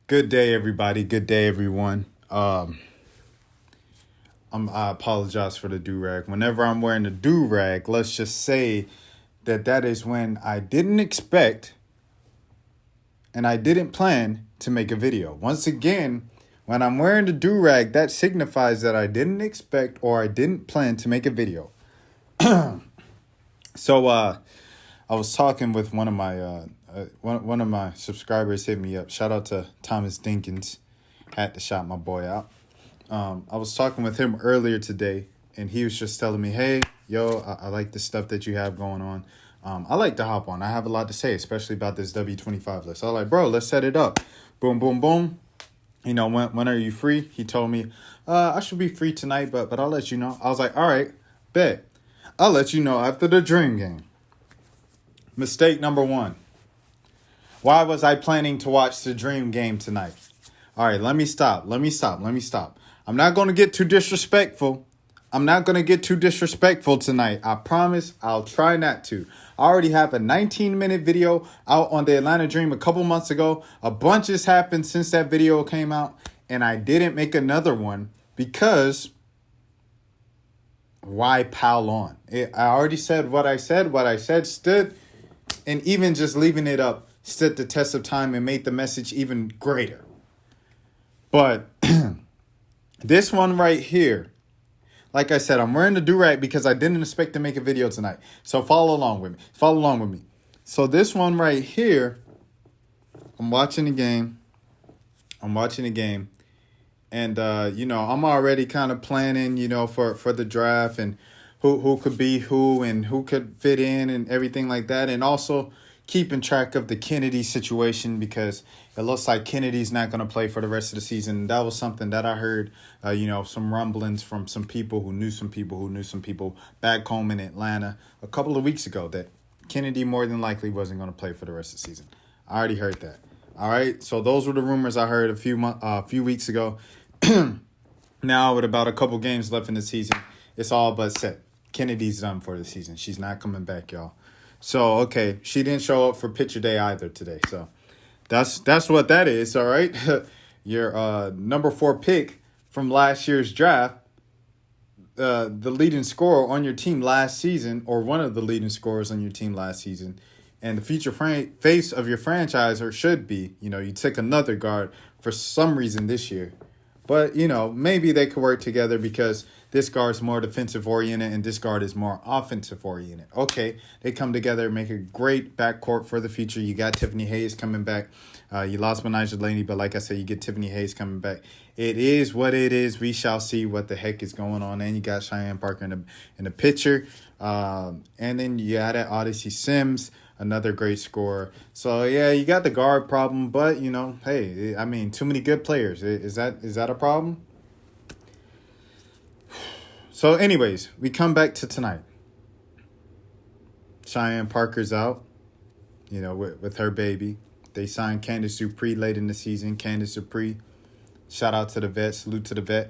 Good day, everybody. Good day, everyone. I apologize for the do-rag. Whenever I'm wearing a do-rag, let's just say that is when I didn't expect and I didn't plan to make a video. Once again, when I'm wearing the do-rag, that signifies that I didn't expect or I didn't plan to make a video. So I was talking with one of my subscribers hit me up. Shout out to Thomas Dinkins. Had to shout my boy out. I was talking with him earlier today, and he was just telling me, hey, yo, I like the stuff that you have going on. I like to hop on. I have a lot to say, especially about this W25 list. I was like, bro, let's set it up. Boom, boom, boom. You know, when are you free? He told me, I should be free tonight, but I'll let you know. I was like, all right, bet. I'll let you know after the dream game. Mistake number one. Why was I planning to watch the dream game tonight? All right, let me stop. I'm not going to get too disrespectful. Tonight. I promise I'll try not to. I already have a 19-minute video out on the Atlanta Dream a couple months ago. A bunch has happened since that video came out, and I didn't make another one because why pile on? I already said what I said. What I said stood, and even just leaving it up stood the test of time and made the message even greater. But this one right here, like I said, I'm wearing the do-rag because I didn't expect to make a video tonight. So follow along with me. So this one right here, I'm watching the game. And, I'm already kind of planning, for the draft and who could be who and who could fit in and everything like that. And also keeping track of the Kennedy situation because it looks like Kennedy's not going to play for the rest of the season. That was something that I heard, some rumblings from some people who knew some people back home in Atlanta a couple of weeks ago that Kennedy more than likely wasn't going to play for the rest of the season. I already heard that. All right. So those were the rumors I heard a few weeks ago. Now with about a couple games left in the season, it's all but set. Kennedy's done for the season. She's not coming back, y'all. So, okay, she didn't show up for picture day either today. So that's what that is, all right? Your number 4 pick from last year's draft, the leading scorer on your team last season, or one of the leading scorers on your team last season, and the future face of your franchise, or should be, you took another guard for some reason this year. But, maybe they could work together because this guard's more defensive-oriented and this guard is more offensive-oriented. Okay, they come together, make a great backcourt for the future. You got Tiffany Hayes coming back. You lost Menage Laney, but like I said, you get Tiffany Hayes coming back. It is what it is. We shall see what the heck is going on. And you got Cheyenne Parker in the picture. And then you added Odyssey Sims, another great scorer. So, yeah, you got the guard problem. But, hey, I mean, too many good players. Is that a problem? So, anyways, we come back to tonight. Cheyenne Parker's out, with her baby. They signed Candace Dupree late in the season. Candace Dupree, shout out to the vet. Salute to the vet.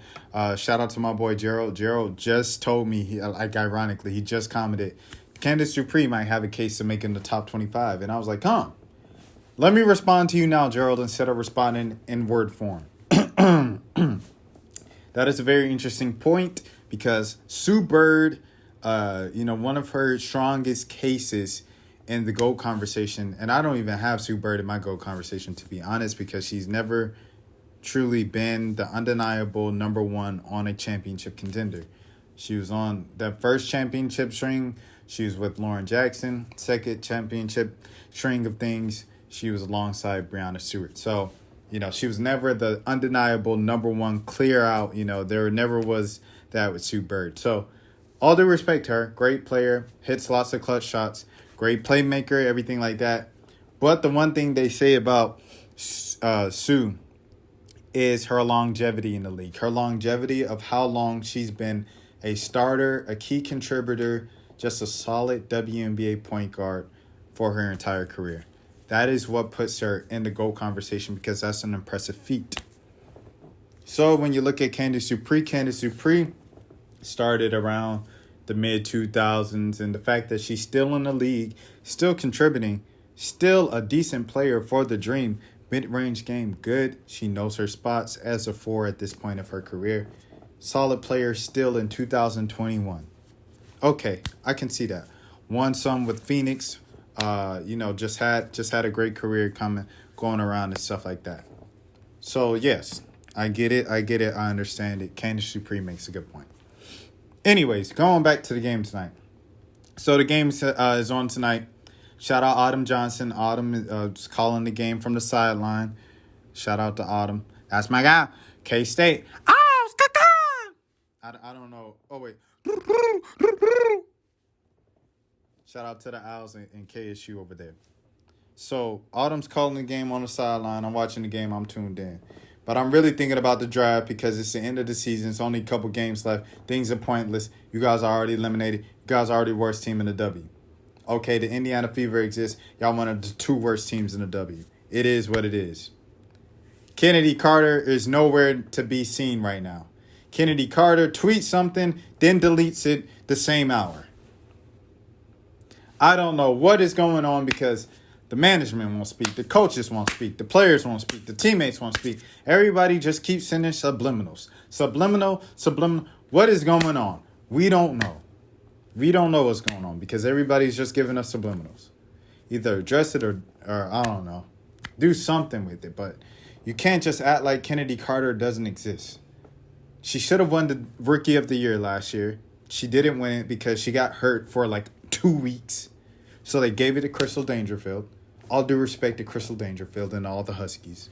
Shout out to my boy Gerald. Gerald just told me, ironically, he just commented, Candace Dupree might have a case of making the top 25. And I was like, let me respond to you now, Gerald, instead of responding in word form. That is a very interesting point because Sue Bird, one of her strongest cases in the GOAT conversation, and I don't even have Sue Bird in my GOAT conversation, to be honest, because she's never truly been the undeniable number one on a championship contender. She was on that first championship string. She was with Lauren Jackson. Second championship string of things, she was alongside Breanna Stewart. So, she was never the undeniable number one clear out. There never was that with Sue Bird. So, all due respect to her, great player, hits lots of clutch shots, great playmaker, everything like that. But the one thing they say about Sue is her longevity in the league. Her longevity of how long she's been a starter, a key contributor, just a solid WNBA point guard for her entire career. That is what puts her in the GOAT conversation because that's an impressive feat. So when you look at Candace Dupree started around the mid-2000s, and the fact that she's still in the league, still contributing, still a decent player for the Dream, Mid-range game, good. She knows her spots as a 4 at this point of her career. Solid player still in 2021. Okay, I can see that. Won some with Phoenix. Just had a great career going around and stuff like that. So yes, I get it. I understand it. Candace Supreme makes a good point. Anyways, going back to the game tonight. So the game is on tonight. Shout out Autumn Johnson. Autumn is calling the game from the sideline. Shout out to Autumn. That's my guy. K-State. Oh, skaka! I don't know. Oh, wait. Shout out to the Owls and KSU over there. So Autumn's calling the game on the sideline. I'm watching the game. I'm tuned in. But I'm really thinking about the draft because it's the end of the season. It's only a couple games left. Things are pointless. You guys are already eliminated. You guys are already the worst team in the W. Okay, the Indiana Fever exists. Y'all one of the 2 worst teams in the W. It is what it is. Kennedy Carter is nowhere to be seen right now. Kennedy Carter tweets something, then deletes it the same hour. I don't know what is going on because the management won't speak. The coaches won't speak. The players won't speak. The teammates won't speak. Everybody just keeps sending subliminals. Subliminal. What is going on? We don't know. We don't know what's going on because everybody's just giving us subliminals. Either address it or I don't know. Do something with it. But you can't just act like Kennedy Carter doesn't exist. She should have won the Rookie of the Year last year. She didn't win it because she got hurt for like 2 weeks. So they gave it to Crystal Dangerfield. All due respect to Crystal Dangerfield and all the Huskies.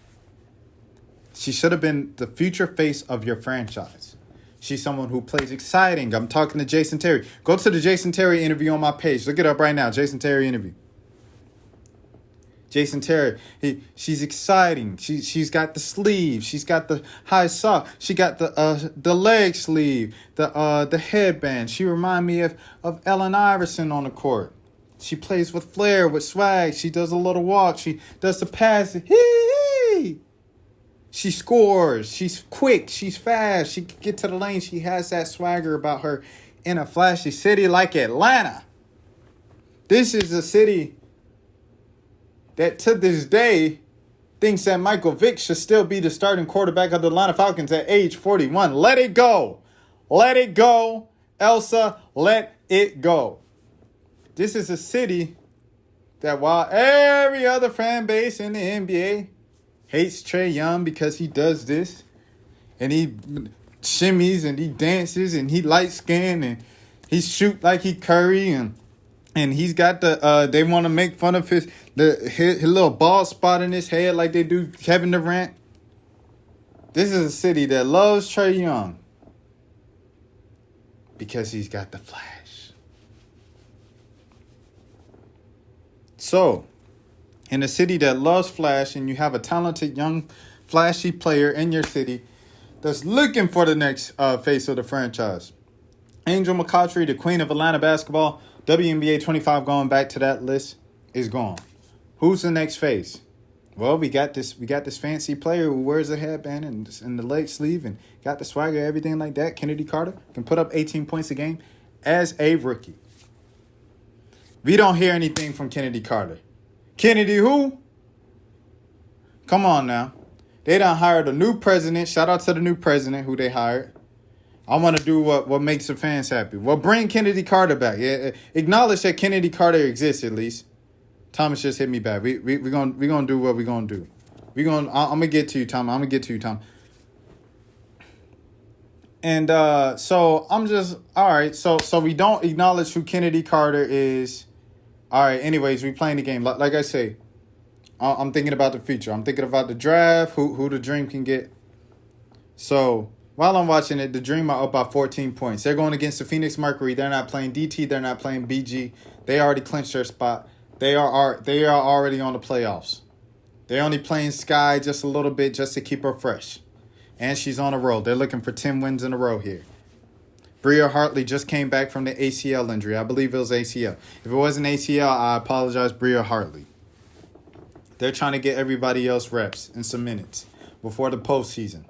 She should have been the future face of your franchise. She's someone who plays exciting. I'm talking to Jason Terry. Go to the Jason Terry interview on my page. Look it up right now. Jason Terry interview. Jason Terry. She's exciting. She's got the sleeve. She's got the high sock. She got the leg sleeve. The headband. She reminds me of Ellen Iverson on the court. She plays with flair, with swag. She does a little walk. She does the pass. Hee! She scores. She's quick. She's fast. She can get to the lane. She has that swagger about her in a flashy city like Atlanta. This is a city that to this day thinks that Michael Vick should still be the starting quarterback of the Atlanta Falcons at age 41. Let it go. Let it go. Elsa, let it go. This is a city that while every other fan base in the NBA hates Trae Young because he does this and he shimmies and he dances and he light skinned and he shoot like he Curry and he's got they want to make fun of his little bald spot in his head like they do Kevin Durant. This is a city that loves Trae Young because he's got the flash. So, in a city that loves flash and you have a talented young flashy player in your city that's looking for the next face of the franchise. Angel McCoughtry, the queen of Atlanta basketball, WNBA 25 going back to that list, is gone. Who's the next face? Well, we got this fancy player who wears a headband and the leg sleeve and got the swagger, everything like that. Kennedy Carter can put up 18 points a game as a rookie. We don't hear anything from Kennedy Carter. Kennedy who? Come on now. They done hired a new president. Shout out to the new president who they hired. I want to do what makes the fans happy. Well, bring Kennedy Carter back. Yeah, acknowledge that Kennedy Carter exists at least. Thomas just hit me back. We gonna do what we gonna do. I'm gonna get to you, Tom. And so I'm just all right. So we don't acknowledge who Kennedy Carter is. All right. Anyways, we playing the game. Like I say, I'm thinking about the future. I'm thinking about the draft. Who the Dream can get. So while I'm watching it, the Dream are up by 14 points. They're going against the Phoenix Mercury. They're not playing DT. They're not playing BG. They already clinched their spot. They are already on the playoffs. They're only playing Sky just a little bit just to keep her fresh. And she's on a roll. They're looking for 10 wins in a row here. Bria Hartley just came back from the ACL injury. I believe it was ACL. If it wasn't ACL, I apologize, Bria Hartley. They're trying to get everybody else reps and some minutes before the postseason.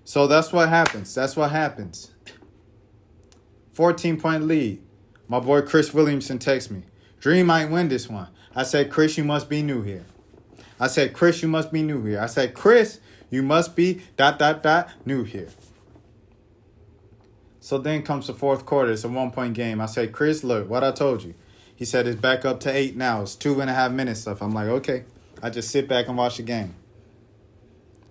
So that's what happens. 14-point lead. My boy Chris Williamson texts me. Dream might win this one. I said, Chris, you must be new here. I said, Chris, you must be new here. I said, Chris, you must be ... new here. So then comes the fourth quarter. It's a 1-point game. I said, Chris, look, what I told you. He said it's back up to 8 now. It's 2.5 minutes left. I'm like, okay. I just sit back and watch the game.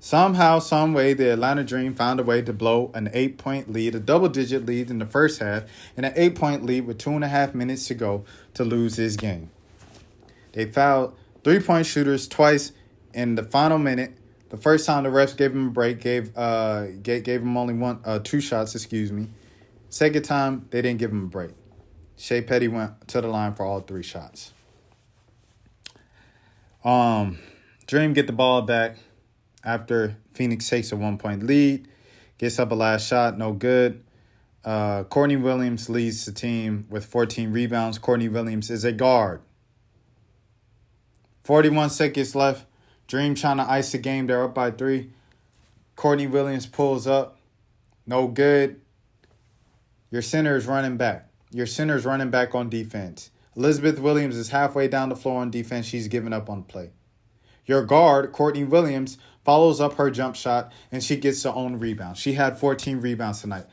Somehow, some way, the Atlanta Dream found a way to blow an 8-point lead, a double-digit lead in the first half, and an 8-point lead with 2.5 minutes to go to lose this game. They fouled 3-point shooters twice in the final minute. The first time the refs gave him a break, gave him only 2 shots, Second time, they didn't give him a break. Shea Petty went to the line for all 3 shots. Dream get the ball back after Phoenix takes a 1-point lead. Gets up a last shot, no good. Courtney Williams leads the team with 14 rebounds. Courtney Williams is a guard. 41 seconds left. Dream trying to ice the game. They're up by 3. Courtney Williams pulls up. No good. Your center is running back. Your center is running back on defense. Elizabeth Williams is halfway down the floor on defense. She's giving up on play. Your guard, Courtney Williams, follows up her jump shot, and she gets her own rebound. She had 14 rebounds tonight.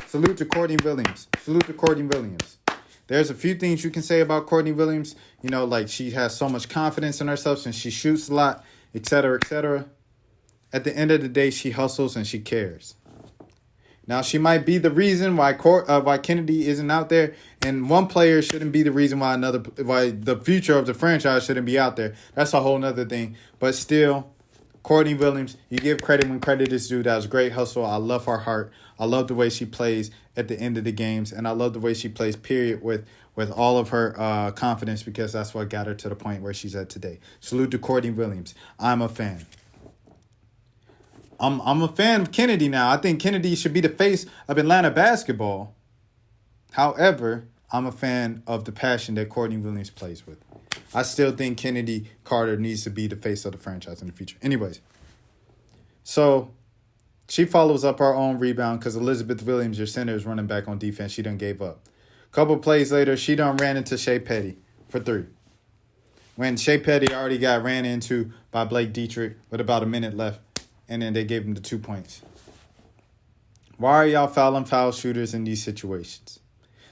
Salute to Courtney Williams. Salute to Courtney Williams. There's a few things you can say about Courtney Williams. You know, like she has so much confidence in herself and she shoots a lot, etc., etc. At the end of the day, she hustles and she cares. Now, she might be the reason why Kennedy isn't out there, and one player shouldn't be the reason why the future of the franchise shouldn't be out there. That's a whole nother thing. But still, Courtney Williams, you give credit when credit is due. That was great hustle. I love her heart. I love the way she plays at the end of the games, and I love the way she plays, period, with all of her confidence, because that's what got her to the point where she's at today. Salute to Courtney Williams. I'm a fan. I'm a fan of Kennedy now. I think Kennedy should be the face of Atlanta basketball. However, I'm a fan of the passion that Courtney Williams plays with. I still think Kennedy Carter needs to be the face of the franchise in the future. Anyways, so she follows up her own rebound because Elizabeth Williams, your center, is running back on defense. She done gave up. A couple plays later, she done ran into Shea Petty for 3. When Shea Petty already got ran into by Blake Dietrich with about a minute left. And then they gave him the 2 points. Why are y'all fouling foul shooters in these situations?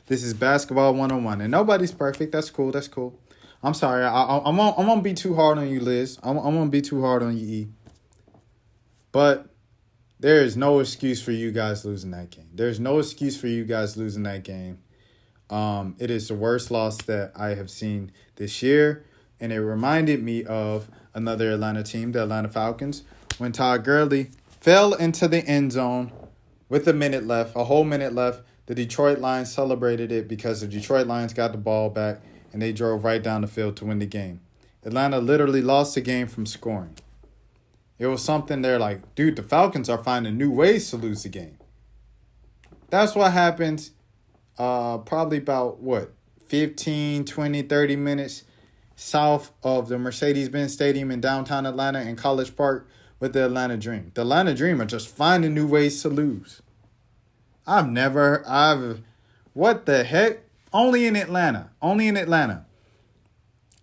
This is basketball 101. And nobody's perfect. That's cool. That's cool. I'm sorry. I won't be too hard on you, Liz. I won't be too hard on you, E. But there is no excuse for you guys losing that game. There's no excuse for you guys losing that game. It is the worst loss that I have seen this year. And it reminded me of another Atlanta team, the Atlanta Falcons, when Todd Gurley fell into the end zone with a whole minute left. The Detroit Lions celebrated it because the Detroit Lions got the ball back and they drove right down the field to win the game. Atlanta literally lost the game from scoring. It was something they're like, dude, the Falcons are finding new ways to lose the game. That's what happened probably about, 15, 20, 30 minutes south of the Mercedes-Benz Stadium in downtown Atlanta in College Park with the Atlanta Dream. The Atlanta Dream are just finding new ways to lose. What the heck? Only in Atlanta.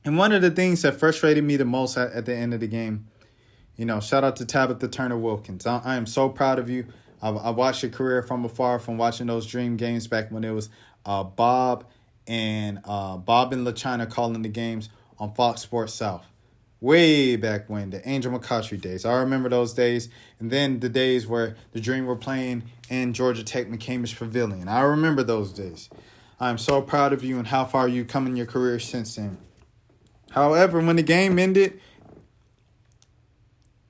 And one of the things that frustrated me the most at the end of the game, shout out to Tabitha Turner Wilkins. I am so proud of you. I watched your career from afar, from watching those Dream games back when it was Bob and LaChina calling the games on Fox Sports South. Way back when, the Angel McCautry days. I remember those days. And then the days where the Dream were playing in Georgia Tech McCamish Pavilion. I remember those days. I am so proud of you and how far you've come in your career since then. However, when the game ended,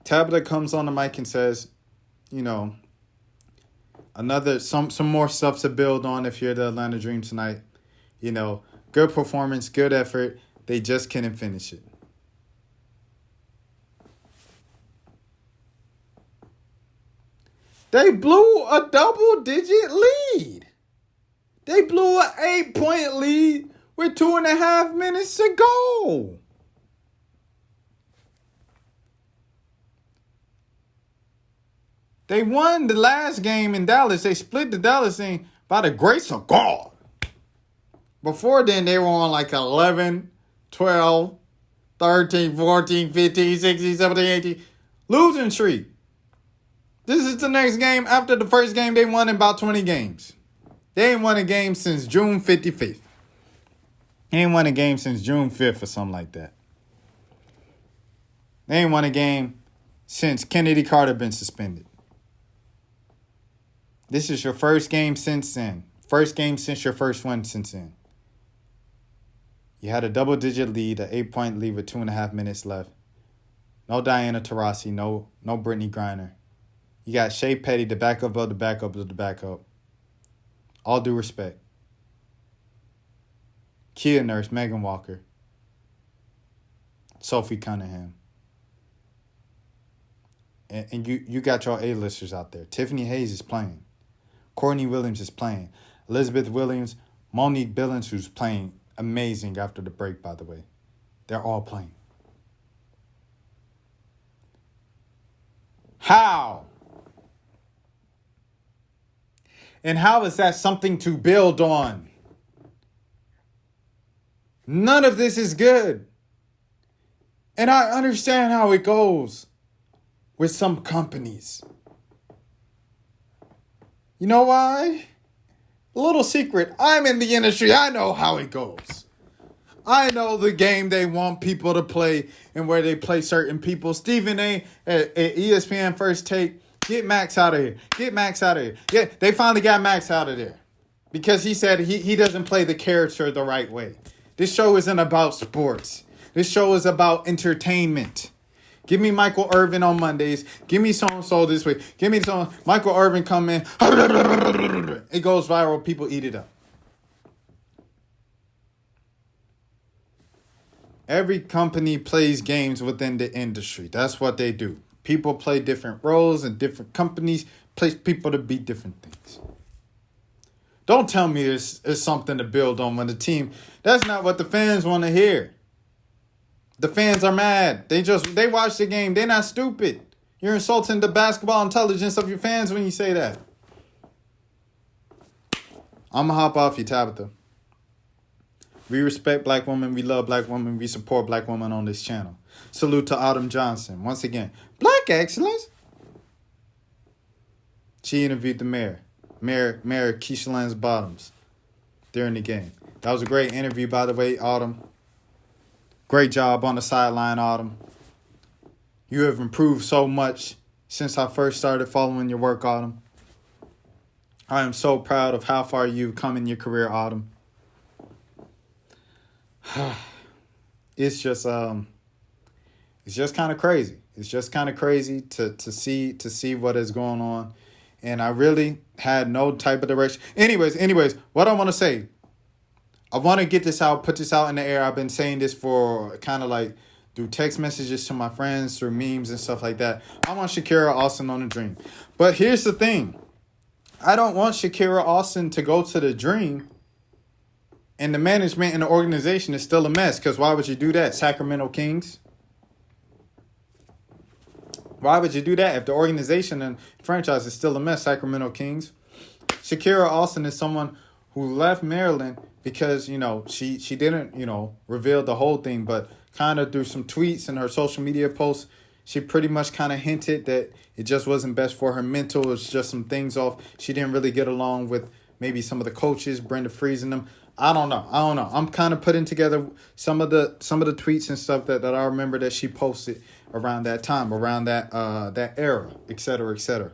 Tabitha comes on the mic and says, some more stuff to build on if you're the Atlanta Dream tonight. Good performance, good effort. They just couldn't finish it. They blew a double-digit lead. They blew an 8-point lead with 2.5 minutes to go. They won the last game in Dallas. They split the Dallas thing by the grace of God. Before then, they were on like 11, 12, 13, 14, 15, 16, 17, 18. Losing streak. This is the next game after the first game they won in about 20 games. They ain't won a game since June 55th. They ain't won a game since June 5th or something like that. They ain't won a game since Kennedy Carter been suspended. This is your first game since then. First game since your first one since then. You had a double-digit lead, an 8-point lead with 2.5 minutes left. No Diana Taurasi, no Brittany Griner. You got Shea Petty, the backup of the backup of the backup. All due respect. Kia Nurse, Megan Walker. Sophie Cunningham. And you got your A-listers out there. Tiffany Hayes is playing. Courtney Williams is playing. Elizabeth Williams, Monique Billings, who's playing amazing after the break, by the way. They're all playing. How? And how is that something to build on? None of this is good. And I understand how it goes with some companies. You know why? A little secret. I'm in the industry. I know how it goes. I know the game they want people to play and where they play certain people. Stephen A. at ESPN First Take. Get Max out of here. Get Max out of here. Yeah, they finally got Max out of there. Because he said he doesn't play the character the right way. This show isn't about sports. This show is about entertainment. Give me Michael Irvin on Mondays. Give me so-and-so this week. Give me some Michael Irvin come in. It goes viral. People eat it up. Every company plays games within the industry. That's what they do. People play different roles and different companies place people to be different things. Don't tell me there's something to build on when the team... That's not what the fans want to hear. The fans are mad. They watch the game. They're not stupid. You're insulting the basketball intelligence of your fans when you say that. I'm going to hop off you, Tabitha. We respect black women. We love black women. We support black women on this channel. Salute to Autumn Johnson. Once again, black excellence. She interviewed the mayor Keisha Lance Bottoms during the game. That was a great interview, by the way, Autumn. Great job on the sideline, Autumn. You have improved so much since I first started following your work, Autumn. I am so proud of how far you've come in your career, Autumn. It's just kind of crazy. It's just kind of crazy to see what is going on. And I really had no type of direction. Anyways, what I want to say, I want to get this out, put this out in the air. I've been saying this for kind of like through text messages to my friends, through memes and stuff like that. I want Shakira Austin on the Dream. But here's the thing. I don't want Shakira Austin to go to the Dream and the management and the organization is still a mess. Because why would you do that, Sacramento Kings? Why would you do that if the organization and franchise is still a mess, Sacramento Kings? Shakira Austin is someone who left Maryland because, she didn't, reveal the whole thing, but kind of through some tweets and her social media posts, she pretty much kind of hinted that it just wasn't best for her mental. It was just some things off. She didn't really get along with maybe some of the coaches, Brenda Freeze and them. I don't know. I'm kind of putting together some of the tweets and stuff that I remember that she posted around that time, around that era, et cetera, et cetera.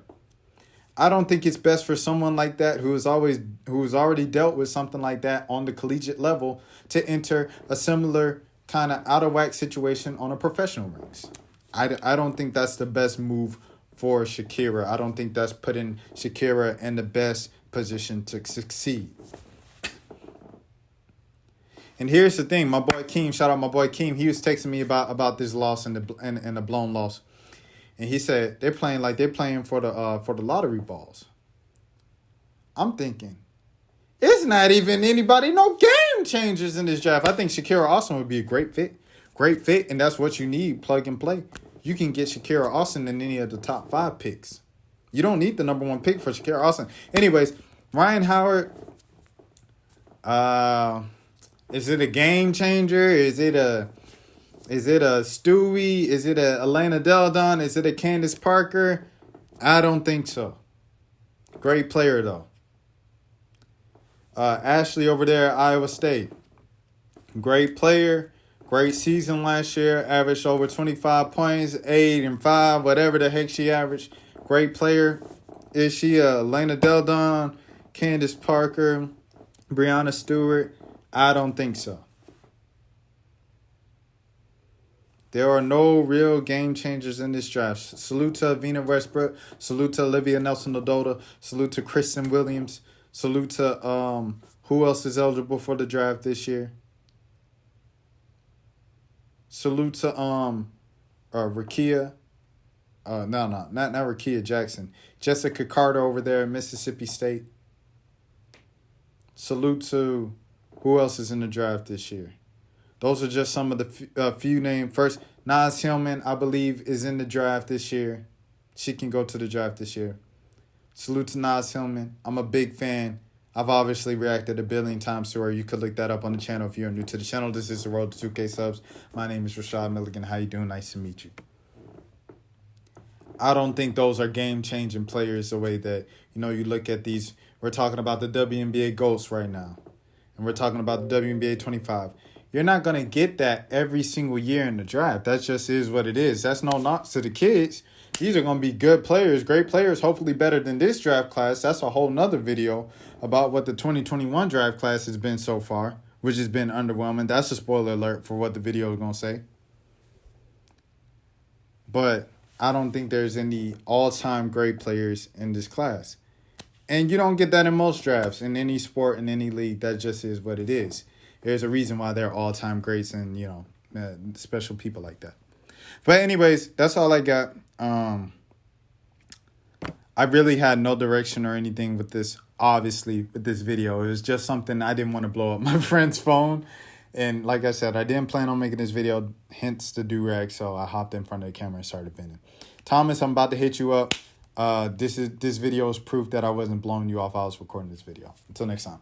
I don't think it's best for someone like that who's already dealt with something like that on the collegiate level to enter a similar kind of out of whack situation on a professional ranks. I don't think that's the best move for Shakira. I don't think that's putting Shakira in the best position to succeed. And here's the thing, my boy Keem, shout out my boy Keem. He was texting me about this loss and the blown loss, and he said they're playing for the lottery balls. I'm thinking, it's not even anybody, no game changers in this draft. I think Shakira Austin would be a great fit, and that's what you need, plug and play. You can get Shakira Austin in any of the top 5 picks. You don't need the number 1 pick for Shakira Austin. Anyways, Ryan Howard. Is it a game changer? Is it a Is it a Stewie? Is it a Elena Deldon? Is it a Candace Parker? I don't think so. Great player, though. Ashley over there at Iowa State. Great player. Great season last year. Averaged over 25 points, 8 and 5, whatever the heck she averaged. Great player. Is she a Elena Deldon, Candace Parker, Breanna Stewart? I don't think so. There are no real game changers in this draft. Salute to Avina Westbrook. Salute to Olivia Nelson-Ododa. Salute to Courtney Williams. Salute to who else is eligible for the draft this year? Salute to Rakia. Not Rakia Jackson. Jessica Carter over there at Mississippi State. Salute to who else is in the draft this year. Those are just some of the few names. First, Naz Hillman, I believe, is in the draft this year. She can go to the draft this year. Salute to Naz Hillman. I'm a big fan. I've obviously reacted a billion times to her. You could look that up on the channel if you're new to the channel. This is the Road to 2K subs. My name is Rashad Milligan. How you doing? Nice to meet you. I don't think those are game-changing players the way that, you look at these. We're talking about the WNBA GOATs right now. And we're talking about the WNBA 25. You're not going to get that every single year in the draft. That just is what it is. That's no knocks to the kids. These are going to be good players, great players, hopefully better than this draft class. That's a whole nother video about what the 2021 draft class has been so far, which has been underwhelming. That's a spoiler alert for what the video is going to say. But I don't think there's any all-time great players in this class. And you don't get that in most drafts, in any sport, in any league. That just is what it is. There's a reason why they're all-time greats and, special people like that. But anyways, that's all I got. I really had no direction or anything with this, obviously, with this video. It was just something I didn't want to blow up my friend's phone. And like I said, I didn't plan on making this video, hence the do-rag, so I hopped in front of the camera and started venting. Thomas, I'm about to hit you up. This video is proof that I wasn't blowing you off. I was recording this video. Until next time.